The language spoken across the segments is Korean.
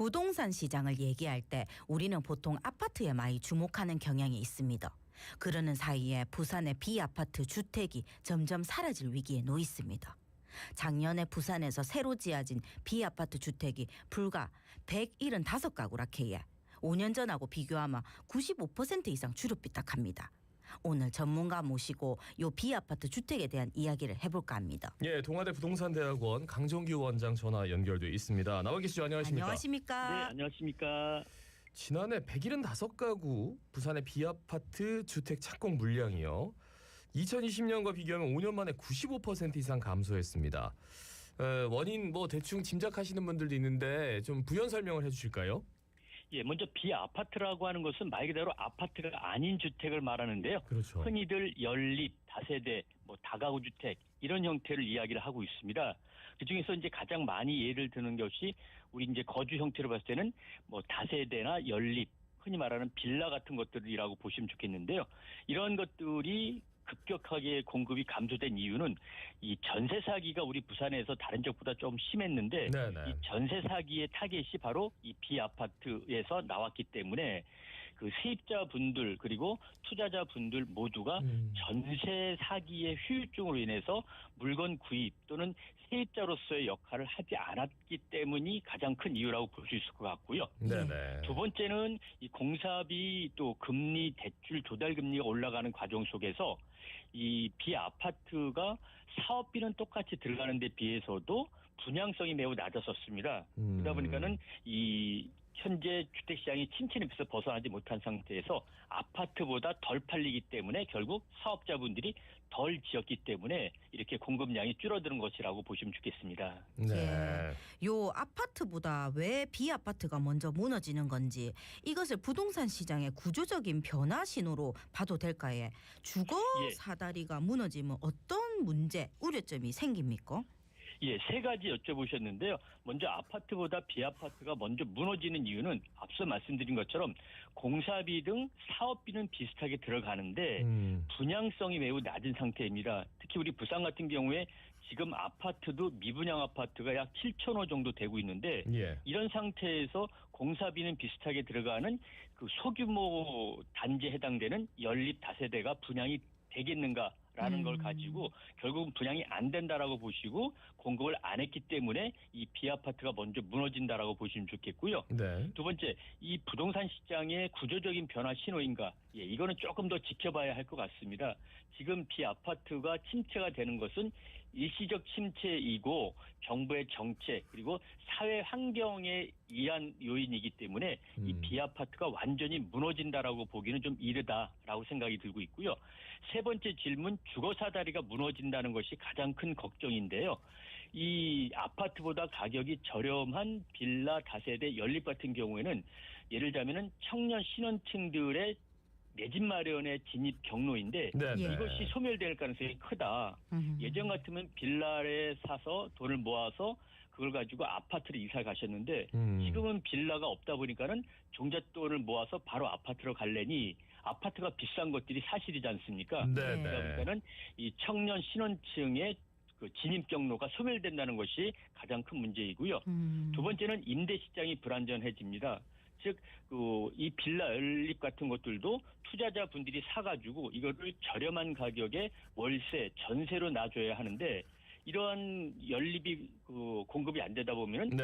부동산 시장을 얘기할 때 우리는 보통 아파트에 많이 주목하는 경향이 있습니다. 그러는 사이에 부산의 비아파트 주택이 점점 사라질 위기에 놓였습니다. 작년에 부산에서 새로 지어진 비아파트 주택이 불과 175가구라 해에 5년 전하고 비교하면 95% 이상 주름삐딱합니다. 오늘 전문가 모시고 요 비아파트 주택에 대한 이야기를 해볼까 합니다. 예, 동아대 부동산대학원 강정규 원장 전화 연결돼 있습니다. 나와 계시죠? 안녕하십니까? 안녕하십니까? 네, 안녕하십니까? 지난해 175가구 부산의 비아파트 주택 착공 물량이요. 2020년과 비교하면 5년 만에 95% 이상 감소했습니다. 원인 뭐 대충 짐작하시는 분들도 있는데 좀 부연 설명을 해주실까요? 예, 먼저 비아파트라고 하는 것은 말 그대로 아파트가 아닌 주택을 말하는데요. 그렇죠. 흔히들 연립, 다세대, 다가구 주택 이런 형태를 이야기를 하고 있습니다. 그중에서 이제 가장 많이 예를 드는 것이 우리 이제 거주 형태로 봤을 때는 다세대나 연립, 흔히 말하는 빌라 같은 것들이라고 보시면 좋겠는데요. 이런 것들이 급격하게 공급이 감소된 이유는 이 전세 사기가 우리 부산에서 다른 지역보다 좀 심했는데 네네. 이 전세 사기의 타겟이 바로 이 비아파트에서 나왔기 때문에 그 세입자분들 그리고 투자자분들 모두가 전세 사기의 후유증으로 인해서 물건 구입 또는 세입자로서의 역할을 하지 않았기 때문이 가장 큰 이유라고 볼 수 있을 것 같고요. 네네. 두 번째는 이 공사비 또 금리 대출 조달 금리가 올라가는 과정 속에서 이 비아파트가 사업비는 똑같이 들어가는 데 비해서도 분양성이 매우 낮았었습니다. 그러다 보니까는 이 현재 주택시장이 침체에서 벗어나지 못한 상태에서 아파트보다 덜 팔리기 때문에 결국 사업자분들이 덜 지었기 때문에 이렇게 공급량이 줄어드는 것이라고 보시면 좋겠습니다. 네. 요 아파트보다 왜 비아파트가 먼저 무너지는 건지 이것을 부동산 시장의 구조적인 변화 신호로 봐도 될까요? 주거 사다리가 무너지면 어떤 문제, 우려점이 생깁니까? 예, 세 가지 여쭤보셨는데요. 먼저 아파트보다 비아파트가 먼저 무너지는 이유는 앞서 말씀드린 것처럼 공사비 등 사업비는 비슷하게 들어가는데 분양성이 매우 낮은 상태입니다. 특히 우리 부산 같은 경우에 지금 아파트도 미분양 아파트가 약 7,000호 정도 되고 있는데 이런 상태에서 공사비는 비슷하게 들어가는 그 소규모 단지에 해당되는 연립 다세대가 분양이 되겠는가? 라는 걸 가지고 결국은 분양이 안 된다라고 보시고 공급을 안 했기 때문에 이 비아파트가 먼저 무너진다라고 보시면 좋겠고요. 네. 두 번째, 이 부동산 시장의 구조적인 변화 신호인가? 예, 이거는 조금 더 지켜봐야 할 것 같습니다. 지금 비아파트가 침체가 되는 것은 일시적 침체이고 정부의 정책 그리고 사회 환경에 의한 요인이기 때문에 이 비아파트가 완전히 무너진다라고 보기는 좀 이르다라고 생각이 들고 있고요. 세 번째 질문, 주거 사다리가 무너진다는 것이 가장 큰 걱정인데요. 이 아파트보다 가격이 저렴한 빌라 다세대 연립 같은 경우에는 예를 들자면은 청년 신혼층들의 내 집 마련의 진입 경로인데 이것이 소멸될 가능성이 크다. 예전 같으면 빌라를 사서 돈을 모아서 그걸 가지고 아파트를 이사 가셨는데 지금은 빌라가 없다 보니까는 종잣돈을 모아서 바로 아파트로 갈래니 아파트가 비싼 것들이 사실이지 않습니까? 그러니까는 이 청년 신혼층의 그 진입 경로가 소멸된다는 것이 가장 큰 문제이고요. 두 번째는 임대 시장이 불안전해집니다. 즉, 이 빌라 연립 같은 것들도 투자자분들이 사가지고 이거를 저렴한 가격에 월세, 전세로 놔줘야 하는데 이러한 연립이 공급이 안 되다 보면은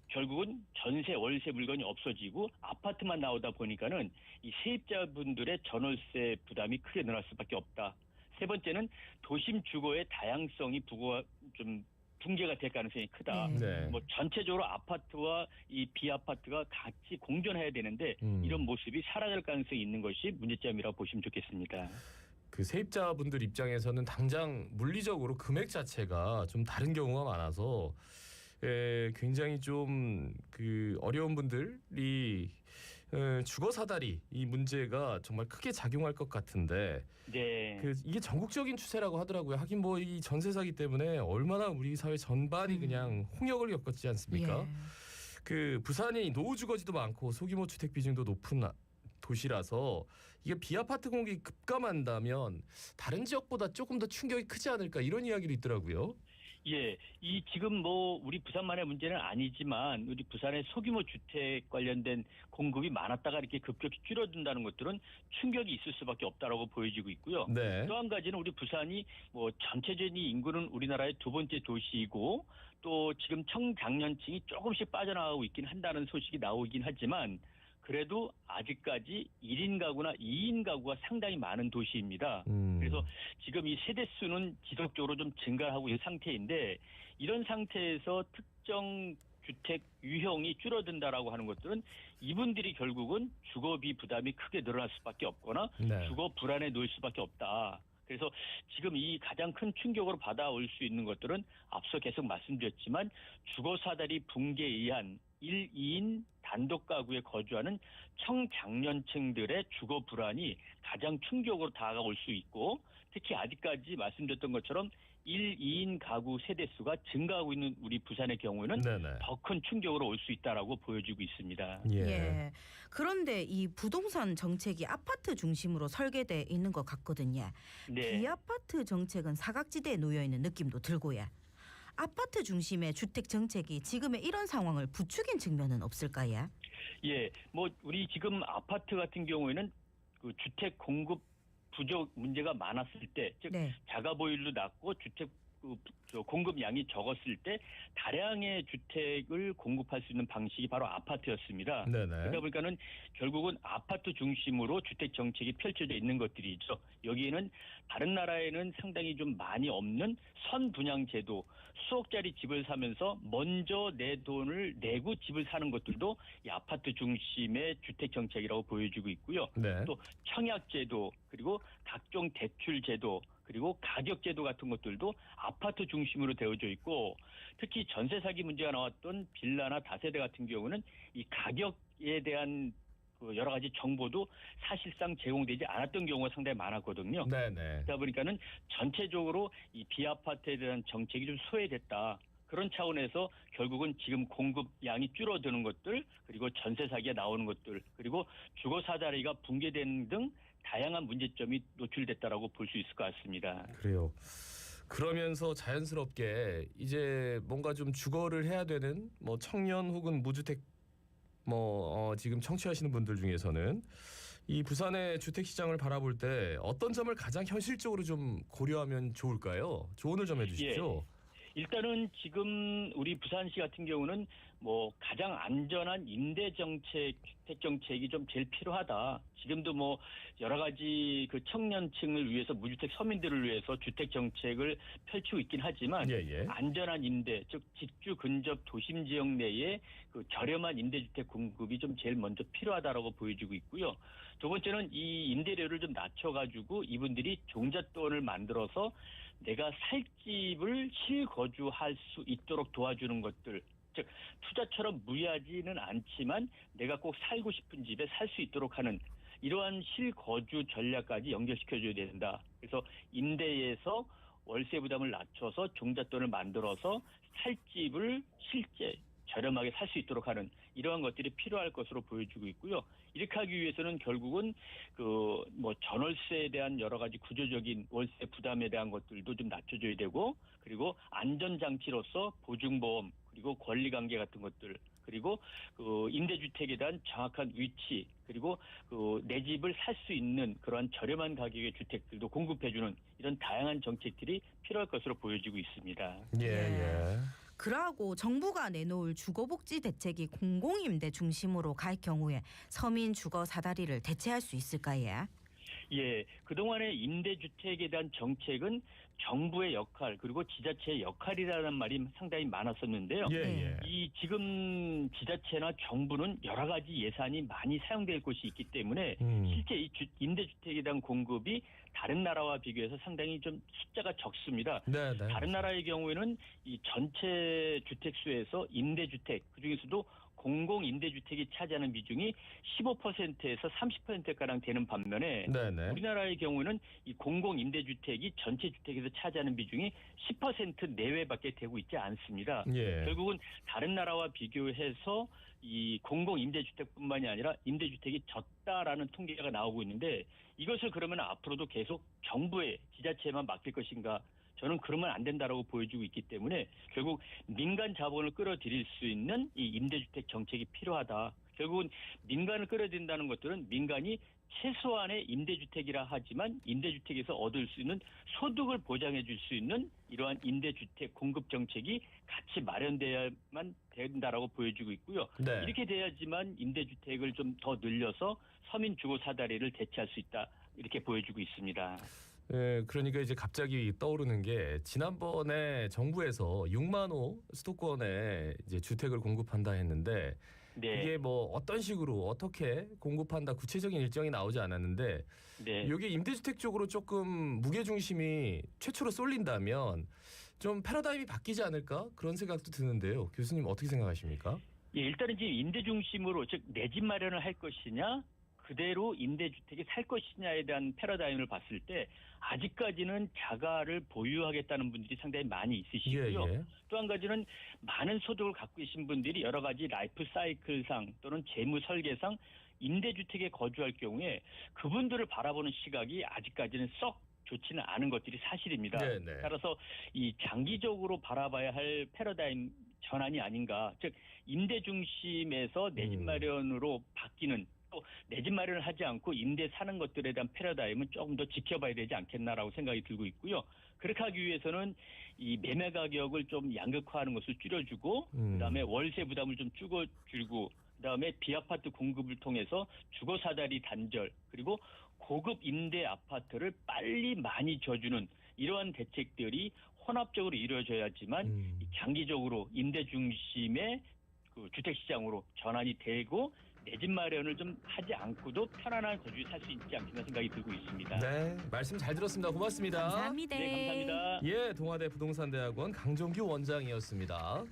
결국은 전세, 월세 물건이 없어지고 아파트만 나오다 보니까는 이 세입자분들의 전월세 부담이 크게 늘어날 수밖에 없다. 세 번째는 도심 주거의 다양성이 붕괴가 될 가능성이 크다. 전체적으로 아파트와 이 비아파트가 같이 공존해야 되는데 이런 모습이 사라질 가능성이 있는 것이 문제점이라고 보시면 좋겠습니다. 그 세입자분들 입장에서는 당장 물리적으로 금액 자체가 좀 다른 경우가 많아서 굉장히 좀 그 어려운 분들이 주거 사다리 이 문제가 정말 크게 작용할 것 같은데 이게 전국적인 추세라고 하더라고요. 하긴 뭐 이 전세 사기 때문에 얼마나 우리 사회 전반이 그냥 홍역을 겪었지 않습니까? 그 부산이 노후주거지도 많고 소규모 주택 비중도 높은 도시라서 이게 비아파트 공급이 급감한다면 다른 지역보다 조금 더 충격이 크지 않을까 이런 이야기도 있더라고요. 예, 이 지금 뭐 우리 부산만의 문제는 아니지만 우리 부산의 소규모 주택 관련된 공급이 많았다가 이렇게 급격히 줄어든다는 것들은 충격이 있을 수밖에 없다라고 보여지고 있고요. 네. 또 한 가지는 우리 부산이 뭐 전체적인 인구는 우리나라의 두 번째 도시이고 또 지금 청장년층이 조금씩 빠져나가고 있긴 한다는 소식이 나오긴 하지만 그래도 아직까지 1인 가구나 2인 가구가 상당히 많은 도시입니다. 그래서 지금 이 세대 수는 지속적으로 좀 증가하고 있는 상태인데 이런 상태에서 특정 주택 유형이 줄어든다라고 하는 것들은 이분들이 결국은 주거비 부담이 크게 늘어날 수밖에 없거나 네. 주거 불안에 놓일 수밖에 없다. 그래서 지금 이 가장 큰 충격으로 받아올 수 있는 것들은 앞서 계속 말씀드렸지만 주거 사다리 붕괴에 의한 1, 2인 단독 가구에 거주하는 청장년층들의 주거 불안이 가장 충격으로 다가올 수 있고 특히 아직까지 말씀드렸던 것처럼 1, 2인 가구 세대수가 증가하고 있는 우리 부산의 경우에는 네네. 더 큰 충격으로 올 수 있다라고 보여지고 있습니다. 예. 그런데 이 부동산 정책이 아파트 중심으로 설계돼 있는 것 같거든요. 네. 비아파트 정책은 사각지대에 놓여 있는 느낌도 들고요. 아파트 중심의 주택 정책이 지금의 이런 상황을 부추긴 측면은 없을까요? 예, 뭐 우리 지금 아파트 같은 경우에는 그 주택 공급 부족 문제가 많았을 때, 즉 네. 자가 보유율도 낮고 주택 공급량이 적었을 때 다량의 주택을 공급할 수 있는 방식이 바로 아파트였습니다. 네네. 그러다 보니까는 결국은 아파트 중심으로 주택 정책이 펼쳐져 있는 것들이죠. 여기에는 다른 나라에는 상당히 좀 많이 없는 선분양 제도, 수억짜리 집을 사면서 먼저 내 돈을 내고 집을 사는 것들도 이 아파트 중심의 주택 정책이라고 보여지고 있고요. 네. 또 청약 제도 그리고 각종 대출 제도 그리고 가격 제도 같은 것들도 아파트 중심으로 되어져 있고 특히 전세 사기 문제가 나왔던 빌라나 다세대 같은 경우는 이 가격에 대한 그 여러 가지 정보도 사실상 제공되지 않았던 경우가 상당히 많았거든요. 네네. 그러다 보니까는 전체적으로 이 비아파트에 대한 정책이 좀 소외됐다. 그런 차원에서 결국은 지금 공급량이 줄어드는 것들 그리고 전세 사기가 나오는 것들 그리고 주거 사다리가 붕괴되는 등 다양한 문제점이 노출됐다라고 볼 수 있을 것 같습니다. 그래요. 그러면서 자연스럽게 이제 뭔가 좀 주거를 해야 되는 뭐 청년 혹은 무주택 지금 청취하시는 분들 중에서는 이 부산의 주택 시장을 바라볼 때 어떤 점을 가장 현실적으로 좀 고려하면 좋을까요? 조언을 좀 해주십시오. 일단은 지금 우리 부산시 같은 경우는 뭐 가장 안전한 임대 정책, 주택 정책이 좀 제일 필요하다. 지금도 뭐 여러 가지 그 청년층을 위해서 무주택 서민들을 위해서 주택 정책을 펼치고 있긴 하지만 예. 안전한 임대, 즉 직주 근접 도심 지역 내에 그 저렴한 임대주택 공급이 좀 제일 먼저 필요하다라고 보여지고 있고요. 두 번째는 이 임대료를 좀 낮춰가지고 이분들이 종잣돈을 만들어서 내가 살 집을 실거주할 수 있도록 도와주는 것들, 즉 투자처럼 무리하지는 않지만 내가 꼭 살고 싶은 집에 살 수 있도록 하는 이러한 실거주 전략까지 연결시켜줘야 된다. 그래서 임대에서 월세 부담을 낮춰서 종잣돈을 만들어서 살 집을 실제 저렴하게 살 수 있도록 하는 이러한 것들이 필요할 것으로 보여지고 있고요. 이렇게 하기 위해서는 결국은 그 뭐 전월세에 대한 여러 가지 구조적인 월세 부담에 대한 것들도 좀 낮춰줘야 되고 그리고 안전장치로서 보증보험 그리고 권리관계 같은 것들 그리고 그 임대주택에 대한 정확한 위치 그리고 그 내 집을 살 수 있는 그러한 저렴한 가격의 주택들도 공급해주는 이런 다양한 정책들이 필요할 것으로 보여지고 있습니다. 예. 그러고 정부가 내놓을 주거복지 대책이 공공임대 중심으로 갈 경우에 서민 주거 사다리를 대체할 수 있을까요? 예, 그동안의 임대주택에 대한 정책은 정부의 역할 그리고 지자체의 역할이라는 말이 상당히 많았었는데요. 예. 이 지금 지자체나 정부는 여러 가지 예산이 많이 사용될 곳이 있기 때문에 실제 이 임대주택에 대한 공급이 다른 나라와 비교해서 상당히 좀 숫자가 적습니다. 네. 다른 나라의 경우에는 이 전체 주택수에서 임대주택 그중에서도 공공임대주택이 차지하는 비중이 15%에서 30%가량 되는 반면에 네네. 우리나라의 경우는 이 공공임대주택이 전체 주택에서 차지하는 비중이 10% 내외밖에 되고 있지 않습니다. 예. 결국은 다른 나라와 비교해서 이 공공임대주택뿐만이 아니라 임대주택이 졌다라는 통계가 나오고 있는데 이것을 그러면 앞으로도 계속 정부의 지자체에만 맡길 것인가 저는 그러면 안 된다라고 보여주고 있기 때문에 결국 민간 자본을 끌어들일 수 있는 이 임대주택 정책이 필요하다. 결국은 민간을 끌어들인다는 것들은 민간이 최소한의 임대주택이라 하지만 임대주택에서 얻을 수 있는 소득을 보장해 줄 수 있는 이러한 임대주택 공급 정책이 같이 마련돼야만 된다라고 보여지고 있고요. 네. 이렇게 돼야지만 임대주택을 좀 더 늘려서 서민 주거 사다리를 대체할 수 있다. 이렇게 보여지고 있습니다. 예, 그러니까 이제 갑자기 떠오르는 게 지난번에 정부에서 6만 호 수도권에 이제 주택을 공급한다 했는데 네. 이게 뭐 어떤 식으로 어떻게 공급한다 구체적인 일정이 나오지 않았는데 네. 이게 임대주택 쪽으로 조금 무게 중심이 최초로 쏠린다면 좀 패러다임이 바뀌지 않을까 그런 생각도 드는데요. 교수님 어떻게 생각하십니까? 예, 일단은 지금 임대 중심으로 즉 내 집 마련을 할 것이냐 그대로 임대주택에 살 것이냐에 대한 패러다임을 봤을 때 아직까지는 자가를 보유하겠다는 분들이 상당히 많이 있으시고요. 예. 또 한 가지는 많은 소득을 갖고 계신 분들이 여러 가지 라이프 사이클상 또는 재무 설계상 임대주택에 거주할 경우에 그분들을 바라보는 시각이 아직까지는 썩 좋지는 않은 것들이 사실입니다. 네네. 따라서 이 장기적으로 바라봐야 할 패러다임 전환이 아닌가. 즉 임대 중심에서 내 집 마련으로 바뀌는 또 내 집 마련을 하지 않고 임대 사는 것들에 대한 패러다임은 조금 더 지켜봐야 되지 않겠나라고 생각이 들고 있고요. 그렇게 하기 위해서는 이 매매 가격을 좀 양극화하는 것을 줄여주고 그다음에 월세 부담을 좀 줄고 그다음에 비아파트 공급을 통해서 주거 사다리 단절 그리고 고급 임대 아파트를 빨리 많이 줘주는 이러한 대책들이 혼합적으로 이루어져야지만 이 장기적으로 임대 중심의 그 주택 시장으로 전환이 되고 내 집 마련을 좀 하지 않고도 편안한 거주에 살 수 있지 않겠나 생각이 들고 있습니다. 네, 말씀 잘 들었습니다. 고맙습니다. 감사합니다. 네, 감사합니다. 예, 동아대 부동산대학원 강정규 원장이었습니다.